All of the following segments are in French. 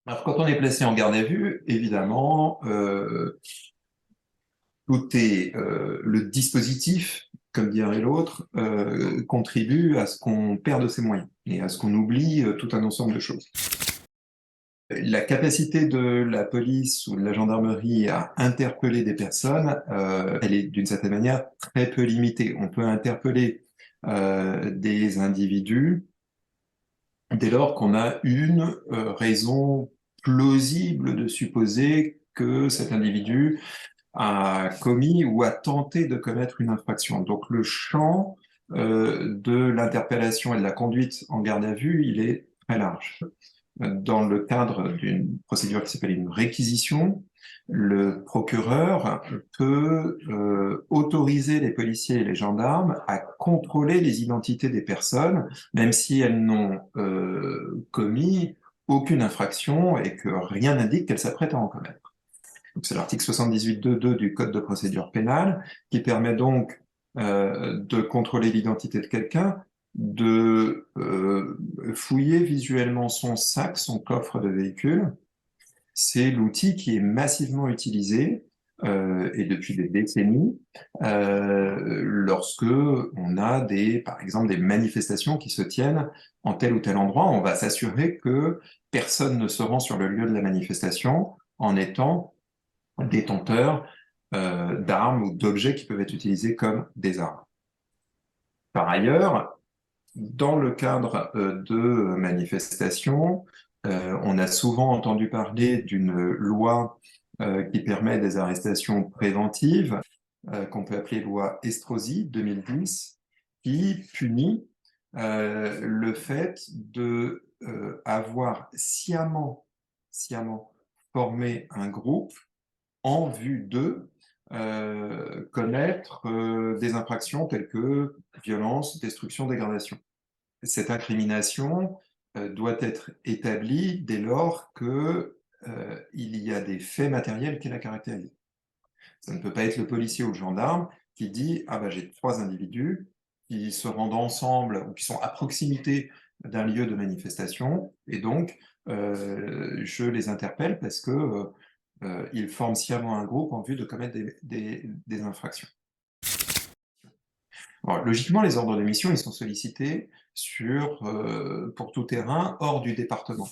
Alors, quand on est placé en garde à vue, évidemment, le dispositif, comme dirait l'autre, contribue à ce qu'on perde ses moyens et à ce qu'on oublie tout un ensemble de choses. La capacité de la police ou de la gendarmerie à interpeller des personnes, elle est d'une certaine manière très peu limitée. On peut interpeller des individus dès lors qu'on a une raison plausible de supposer que cet individu a commis ou a tenté de commettre une infraction. Donc le champ de l'interpellation et de la conduite en garde à vue, il est très large. Dans le cadre d'une procédure qui s'appelle une réquisition, le procureur peut autoriser les policiers et les gendarmes à contrôler les identités des personnes, même si elles n'ont commis aucune infraction et que rien n'indique qu'elles s'apprêtent à en commettre. C'est l'article 78.2.2 du Code de procédure pénale qui permet donc de contrôler l'identité de quelqu'un, de fouiller visuellement son sac, son coffre de véhicule. C'est l'outil qui est massivement utilisé et depuis des décennies lorsque on a par exemple des manifestations qui se tiennent en tel ou tel endroit. On va s'assurer que personne ne se rend sur le lieu de la manifestation en étant détenteurs d'armes ou d'objets qui peuvent être utilisés comme des armes. Par ailleurs, dans le cadre de manifestations, on a souvent entendu parler d'une loi qui permet des arrestations préventives, qu'on peut appeler loi Estrosi 2010, qui punit le fait de avoir sciemment formé un groupe en vue de commettre des infractions telles que violence, destruction, dégradation. Cette incrimination doit être établie dès lors que il y a des faits matériels qui la caractérisent. Ça ne peut pas être le policier ou le gendarme qui dit « Ah ben j'ai trois individus qui se rendent ensemble ou qui sont à proximité d'un lieu de manifestation et donc je les interpelle parce que ils forment sciemment un groupe en vue de commettre des infractions. » Bon, logiquement, les ordres de mission, ils sont sollicités pour tout terrain hors du département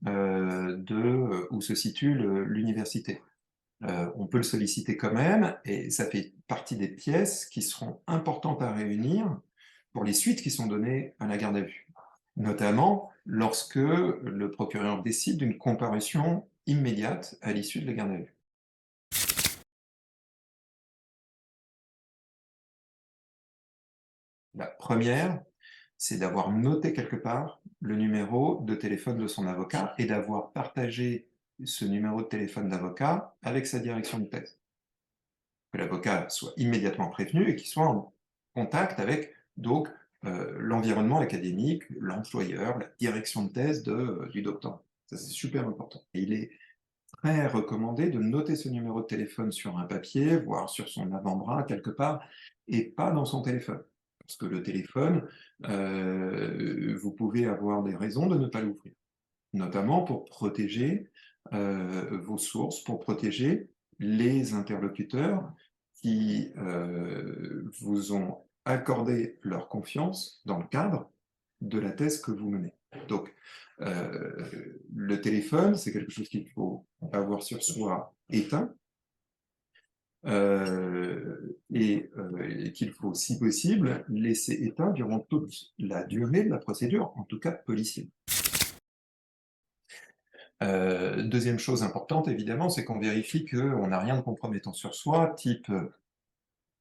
où se situe l'université. On peut le solliciter quand même, et ça fait partie des pièces qui seront importantes à réunir pour les suites qui sont données à la garde à vue, notamment lorsque le procureur décide d'une comparution immédiate à l'issue de la garde à vue. La première, c'est d'avoir noté quelque part le numéro de téléphone de son avocat et d'avoir partagé ce numéro de téléphone d'avocat avec sa direction de thèse. Que l'avocat soit immédiatement prévenu et qu'il soit en contact avec donc l'environnement académique, l'employeur, la direction de thèse du doctorant. Ça, c'est super important. Et il est très recommandé de noter ce numéro de téléphone sur un papier, voire sur son avant-bras quelque part, et pas dans son téléphone. Parce que le téléphone, vous pouvez avoir des raisons de ne pas l'ouvrir, notamment pour protéger vos sources, pour protéger les interlocuteurs qui vous ont accordé leur confiance dans le cadre de la thèse que vous menez. Donc, le téléphone, c'est quelque chose qu'il faut avoir sur soi éteint et qu'il faut, si possible, laisser éteint durant toute la durée de la procédure, en tout cas policière. Deuxième chose importante, évidemment, c'est qu'on vérifie qu'on n'a rien de compromettant sur soi, type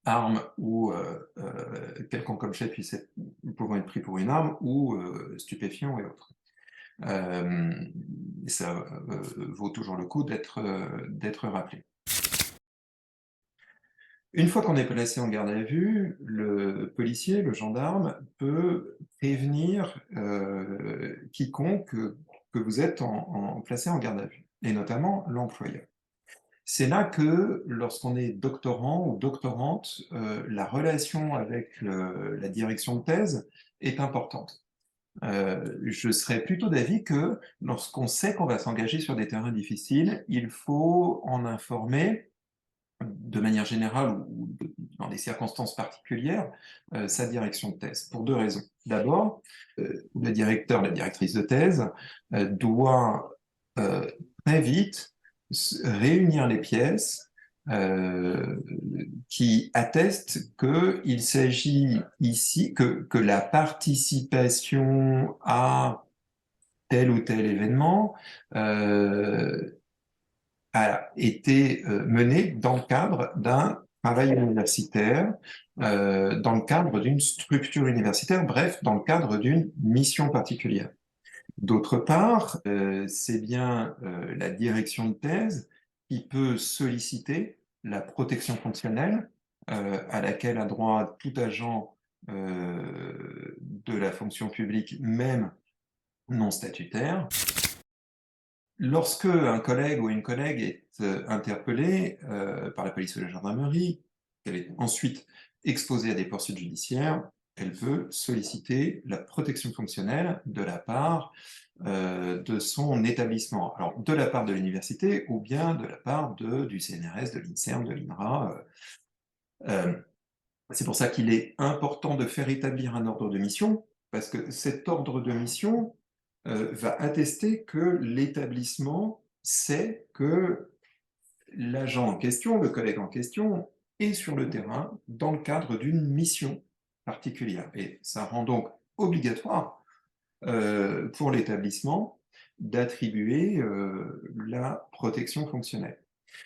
arme ou quelconque objet pouvant être pris pour une arme, ou stupéfiant et autres. Ça vaut toujours le coup d'être rappelé. Une fois qu'on est placé en garde à vue, le policier, le gendarme, peut prévenir quiconque que vous êtes placé en garde à vue, et notamment l'employeur. C'est là que, lorsqu'on est doctorant ou doctorante, la relation avec la direction de thèse est importante. Je serais plutôt d'avis que lorsqu'on sait qu'on va s'engager sur des terrains difficiles, il faut en informer de manière générale ou dans des circonstances particulières, sa direction de thèse, pour deux raisons. D'abord, le directeur, la directrice de thèse doit très vite réunir les pièces qui attestent qu'il s'agit ici, que la participation à tel ou tel événement a été menée dans le cadre d'un travail universitaire, dans le cadre d'une structure universitaire, bref, dans le cadre d'une mission particulière. D'autre part, c'est bien la direction de thèse qui peut solliciter la protection fonctionnelle à laquelle a droit tout agent de la fonction publique, même non statutaire. Lorsque un collègue ou une collègue est interpellé par la police ou la gendarmerie, qu'elle est ensuite exposée à des poursuites judiciaires, elle peut solliciter la protection fonctionnelle de la part de son établissement. Alors, de la part de l'université ou bien de la part du CNRS, de l'INSERM, de l'INRA. C'est pour ça qu'il est important de faire établir un ordre de mission, parce que cet ordre de mission va attester que l'établissement sait que l'agent en question, le collègue en question, est sur le terrain dans le cadre d'une mission particulière. Et ça rend donc obligatoire pour l'établissement d'attribuer la protection fonctionnelle.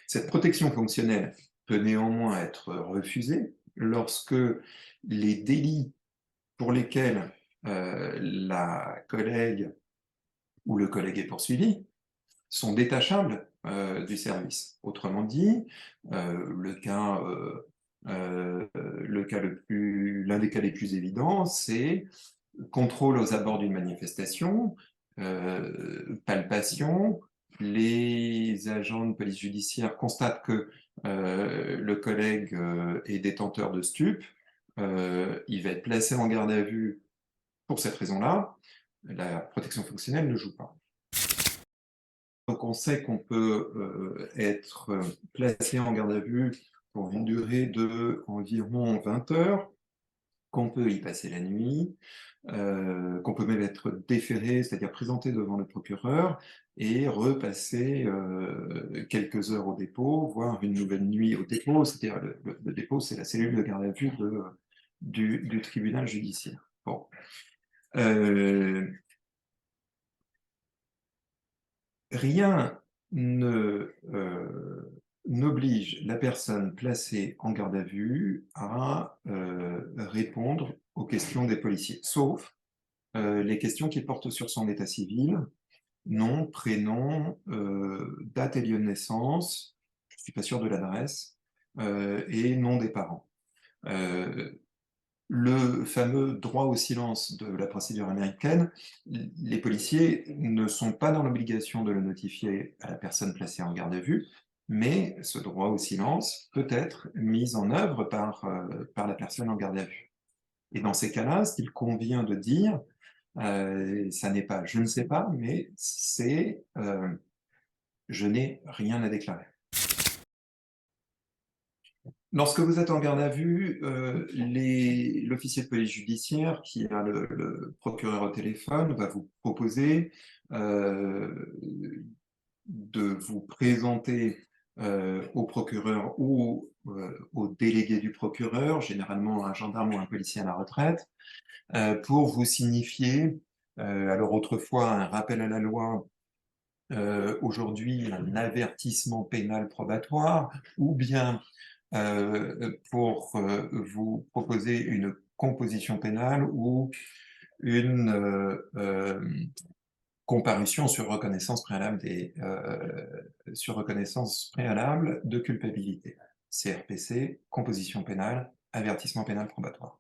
Cette protection fonctionnelle peut néanmoins être refusée lorsque les délits pour lesquels la collègue ou le collègue est poursuivi sont détachables du service. Autrement dit, l'un des cas les plus évidents, c'est contrôle aux abords d'une manifestation, palpation, les agents de police judiciaire constatent que le collègue est détenteur de stupes, il va être placé en garde à vue pour cette raison-là, la protection fonctionnelle ne joue pas. Donc on sait qu'on peut être placé en garde à vue pour une durée de environ 20 heures, qu'on peut y passer la nuit, qu'on peut même être déféré, c'est-à-dire présenté devant le procureur, et repasser quelques heures au dépôt, voire une nouvelle nuit au dépôt, c'est-à-dire le dépôt, c'est la cellule de garde à vue du tribunal judiciaire. Bon. Rien n'oblige la personne placée en garde à vue à répondre aux questions des policiers, sauf les questions qui portent sur son état civil, nom, prénom, date et lieu de naissance, je ne suis pas sûr de l'adresse, et nom des parents. Le fameux droit au silence de la procédure américaine, les policiers ne sont pas dans l'obligation de le notifier à la personne placée en garde à vue, mais ce droit au silence peut être mis en œuvre par la personne en garde à vue. Et dans ces cas-là, ce qu'il convient de dire, ça n'est pas « je ne sais pas », mais c'est « je n'ai rien à déclarer ». Lorsque vous êtes en garde à vue, l'officier de police judiciaire, qui a le procureur au téléphone, va vous proposer de vous présenter au procureur ou au délégué du procureur, généralement un gendarme ou un policier à la retraite, pour vous signifier, alors autrefois un rappel à la loi, aujourd'hui un avertissement pénal probatoire, ou bien pour vous proposer une composition pénale ou une comparution sur reconnaissance préalable de culpabilité. CRPC, composition pénale, avertissement pénal probatoire.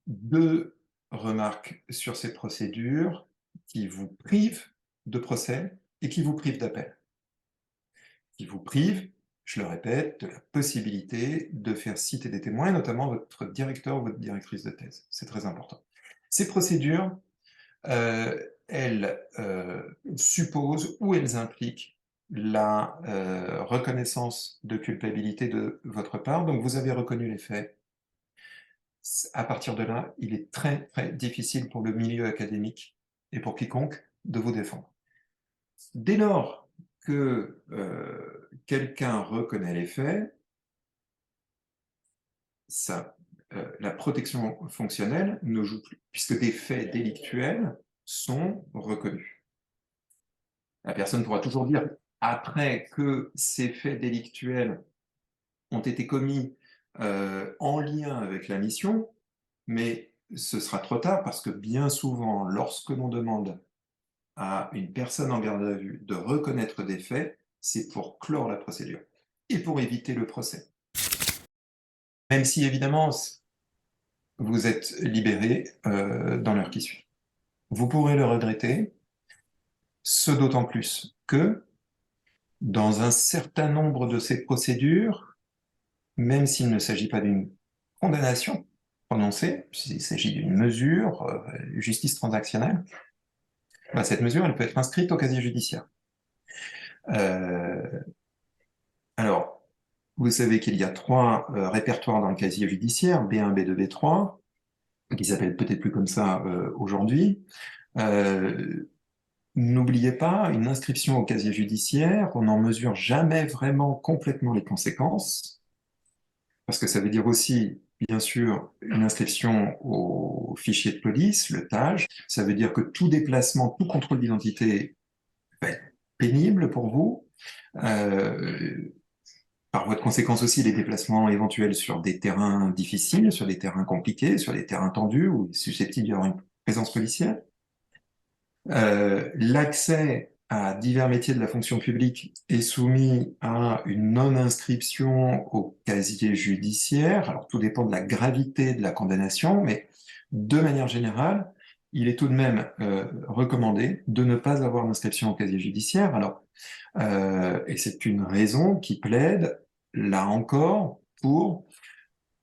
Deux remarques sur ces procédures qui vous privent de procès et qui vous privent d'appel. Qui vous privent, je le répète, de la possibilité de faire citer des témoins, notamment votre directeur ou votre directrice de thèse. C'est très important. Ces procédures, elles supposent ou elles impliquent la reconnaissance de culpabilité de votre part. Donc vous avez reconnu les faits. À partir de là, il est très, très difficile pour le milieu académique et pour quiconque de vous défendre. Dès lors que quelqu'un reconnaît les faits, la protection fonctionnelle ne joue plus, puisque des faits délictuels sont reconnus. La personne pourra toujours dire, après que ces faits délictuels ont été commis en lien avec la mission, mais ce sera trop tard, parce que bien souvent, lorsque l'on demande à une personne en garde à vue de reconnaître des faits, c'est pour clore la procédure et pour éviter le procès. Même si, évidemment, vous êtes libéré dans l'heure qui suit. Vous pourrez le regretter, ce d'autant plus que, dans un certain nombre de ces procédures, même s'il ne s'agit pas d'une condamnation prononcée, s'il s'agit d'une mesure, justice transactionnelle, bah, cette mesure, elle peut être inscrite au casier judiciaire. Alors, vous savez qu'il y a 3 répertoires dans le casier judiciaire, B1, B2, B3, qui s'appellent peut-être plus comme ça aujourd'hui. N'oubliez pas, une inscription au casier judiciaire, on n'en mesure jamais vraiment complètement les conséquences, parce que ça veut dire aussi, bien sûr, une inscription au fichier de police, le TAJ. Ça veut dire que tout déplacement, tout contrôle d'identité va être pénible pour vous. Par voie de conséquence aussi, les déplacements éventuels sur des terrains difficiles, sur des terrains compliqués, sur des terrains tendus où il est susceptible d'y avoir une présence policière. L'accès à divers métiers de la fonction publique est soumis à une non-inscription au casier judiciaire. Alors, tout dépend de la gravité de la condamnation, mais de manière générale, il est tout de même recommandé de ne pas avoir d'inscription au casier judiciaire. Alors, et c'est une raison qui plaide, là encore, pour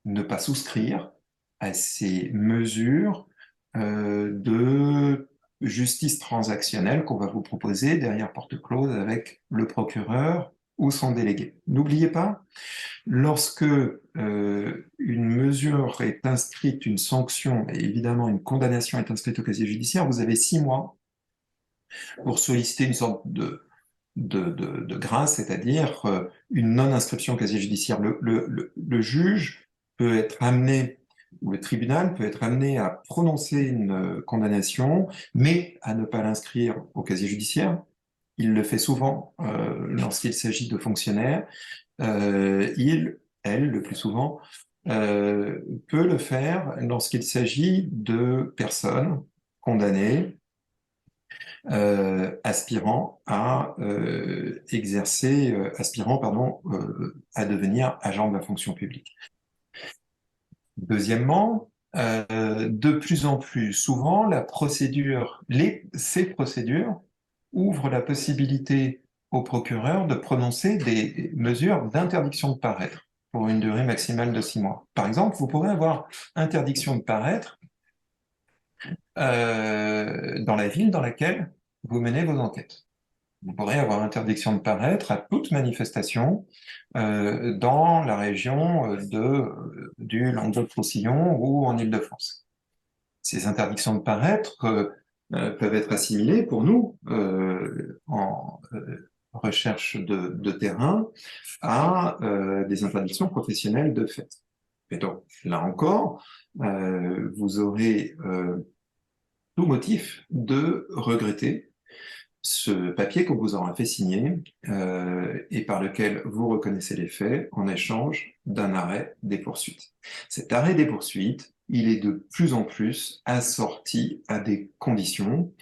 ne pas souscrire à ces mesures de justice transactionnelle qu'on va vous proposer derrière porte close avec le procureur ou son délégué. N'oubliez pas, lorsque une mesure est inscrite, une sanction, et évidemment une condamnation est inscrite au casier judiciaire, vous avez 6 mois pour solliciter une sorte de grâce, c'est-à-dire une non-inscription au casier judiciaire. Le juge peut être amené, ou le tribunal peut être amené à prononcer une condamnation, mais à ne pas l'inscrire au casier judiciaire. Il le fait souvent lorsqu'il s'agit de fonctionnaires. Elle, le plus souvent, peut le faire lorsqu'il s'agit de personnes condamnées aspirant à à devenir agent de la fonction publique. Deuxièmement, de plus en plus souvent, ces procédures ouvrent la possibilité au procureur de prononcer des mesures d'interdiction de paraître pour une durée maximale de 6 mois. Par exemple, vous pourrez avoir interdiction de paraître dans la ville dans laquelle vous menez vos enquêtes. Vous pourrez avoir interdiction de paraître à toute manifestation dans la région du Languedoc-Roussillon ou en Île-de-France. Ces interdictions de paraître peuvent être assimilées pour nous en recherche de terrain à des interdictions professionnelles de fait. Et donc, là encore, vous aurez tout motif de regretter ce papier qu'on vous aura fait signer et par lequel vous reconnaissez les faits en échange d'un arrêt des poursuites. Cet arrêt des poursuites, il est de plus en plus assorti à des conditions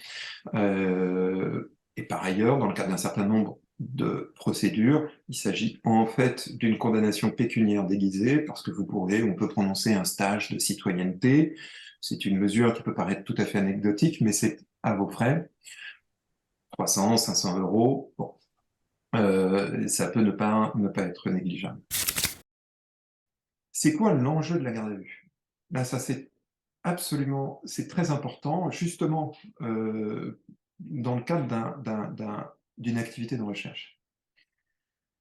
et par ailleurs, dans le cadre d'un certain nombre de procédures, il s'agit en fait d'une condamnation pécuniaire déguisée parce que on peut prononcer un stage de citoyenneté. C'est une mesure qui peut paraître tout à fait anecdotique, mais c'est à vos frais. 300, 500 euros, bon, ça peut ne pas être négligeable. C'est quoi l'enjeu de la garde à vue? Là, ça c'est absolument, c'est très important, justement, dans le cadre d'une activité de recherche.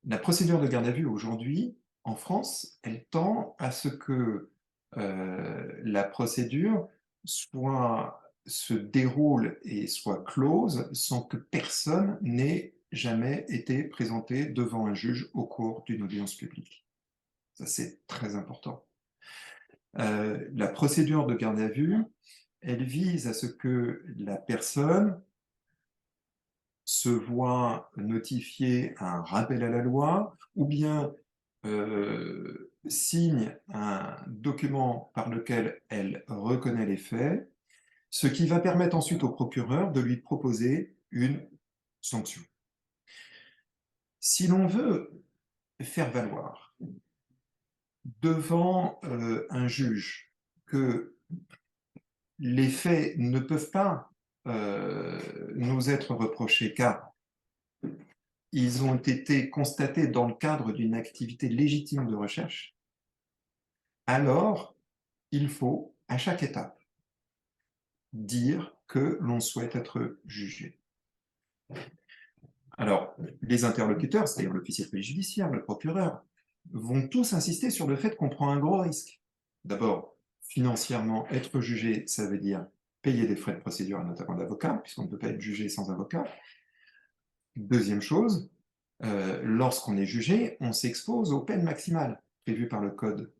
La procédure de garde à vue aujourd'hui, en France, elle tend à ce que la procédure se déroule et soit close sans que personne n'ait jamais été présenté devant un juge au cours d'une audience publique. Ça, c'est très important. La procédure de garde à vue, elle vise à ce que la personne se voit notifier un rappel à la loi ou bien signe un document par lequel elle reconnaît les faits, ce qui va permettre ensuite au procureur de lui proposer une sanction. Si l'on veut faire valoir devant un juge que les faits ne peuvent pas nous être reprochés car ils ont été constatés dans le cadre d'une activité légitime de recherche, alors il faut, à chaque étape, dire que l'on souhaite être jugé. Alors, les interlocuteurs, c'est-à-dire l'officier de police judiciaire, le procureur, vont tous insister sur le fait qu'on prend un gros risque. D'abord, financièrement, être jugé, ça veut dire payer des frais de procédure, notamment d'avocat, puisqu'on ne peut pas être jugé sans avocat. Deuxième chose, lorsqu'on est jugé, on s'expose aux peines maximales prévues par le code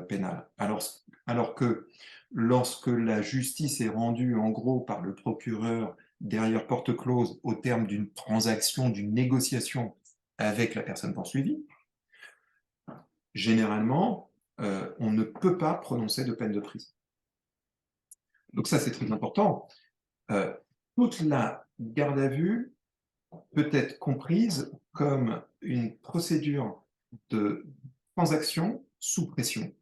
pénal. Alors que lorsque la justice est rendue, en gros, par le procureur derrière porte close au terme d'une transaction, d'une négociation avec la personne poursuivie, généralement, on ne peut pas prononcer de peine de prison. Donc ça, c'est très important. Toute la garde à vue peut être comprise comme une procédure de transaction sous pression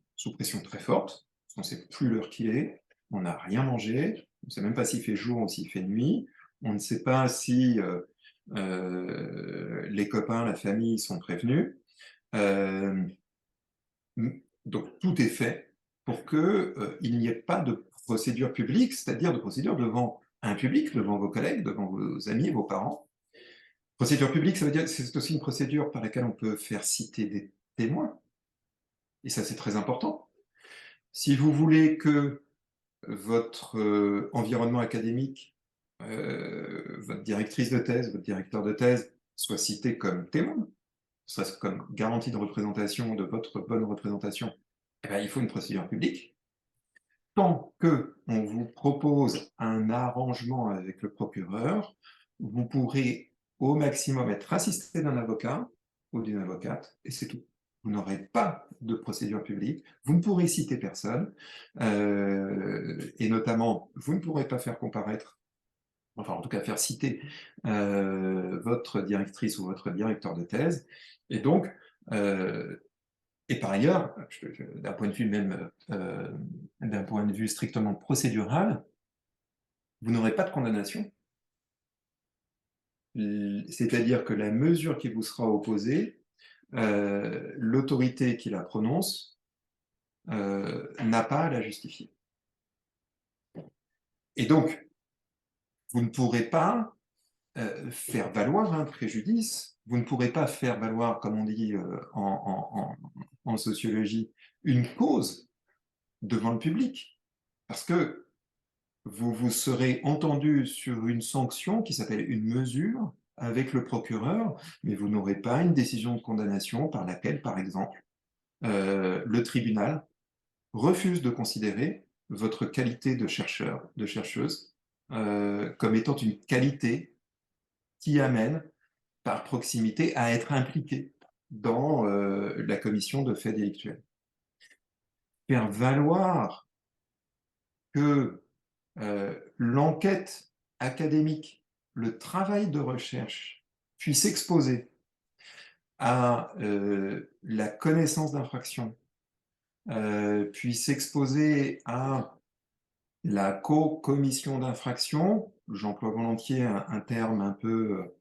très forte, parce qu'on ne sait plus l'heure qu'il est, on n'a rien mangé, on ne sait même pas s'il fait jour ou s'il fait nuit, on ne sait pas si les copains, la famille sont prévenus. Donc tout est fait pour qu'il n'y ait pas de procédure publique, c'est-à-dire de procédure devant un public, devant vos collègues, devant vos amis, vos parents. Procédure publique, ça veut dire que c'est aussi une procédure par laquelle on peut faire citer des témoins. Et ça, c'est très important. Si vous voulez que votre environnement académique, votre directrice de thèse, votre directeur de thèse, soit cité comme témoin, serait-ce comme garantie de représentation, de votre bonne représentation, eh bien, il faut une procédure publique. Tant qu'on vous propose un arrangement avec le procureur, vous pourrez au maximum être assisté d'un avocat ou d'une avocate, et c'est tout. Vous n'aurez pas de procédure publique, vous ne pourrez citer personne, et notamment, vous ne pourrez pas faire comparaître, enfin en tout cas faire citer votre directrice ou votre directeur de thèse, et donc, et par ailleurs, d'un point de vue même, d'un point de vue strictement procédural, vous n'aurez pas de condamnation. C'est-à-dire que la mesure qui vous sera opposée, l'autorité qui la prononce n'a pas à la justifier. Et donc, vous ne pourrez pas faire valoir un préjudice, vous ne pourrez pas faire valoir, comme on dit en sociologie, une cause devant le public, parce que vous serez entendu sur une sanction qui s'appelle une mesure avec le procureur, mais vous n'aurez pas une décision de condamnation par laquelle, par exemple, le tribunal refuse de considérer votre qualité de chercheur, de chercheuse, comme étant une qualité qui amène, par proximité, à être impliqué dans la commission de faits délictuels. Faire valoir que l'enquête académique, le travail de recherche puisse exposer à la connaissance d'infraction, puisse exposer à la co-commission d'infraction, j'emploie volontiers un terme un peu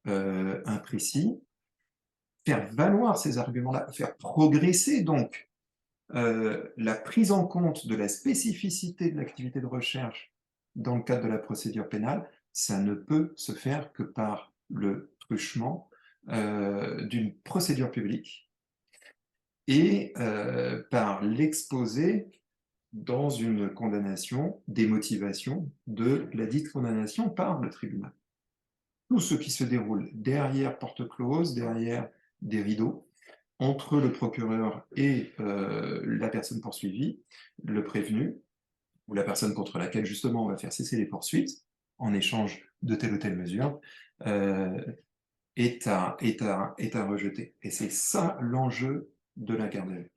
imprécis, faire valoir ces arguments-là, faire progresser donc la prise en compte de la spécificité de l'activité de recherche dans le cadre de la procédure pénale, ça ne peut se faire que par le truchement d'une procédure publique et par l'exposé dans une condamnation des motivations de la dite condamnation par le tribunal. Tout ce qui se déroule derrière porte close, derrière des rideaux, entre le procureur et la personne poursuivie, le prévenu, ou la personne contre laquelle justement on va faire cesser les poursuites, en échange de telle ou telle mesure, euh, est à rejeter. Et c'est ça l'enjeu de la garde à vue.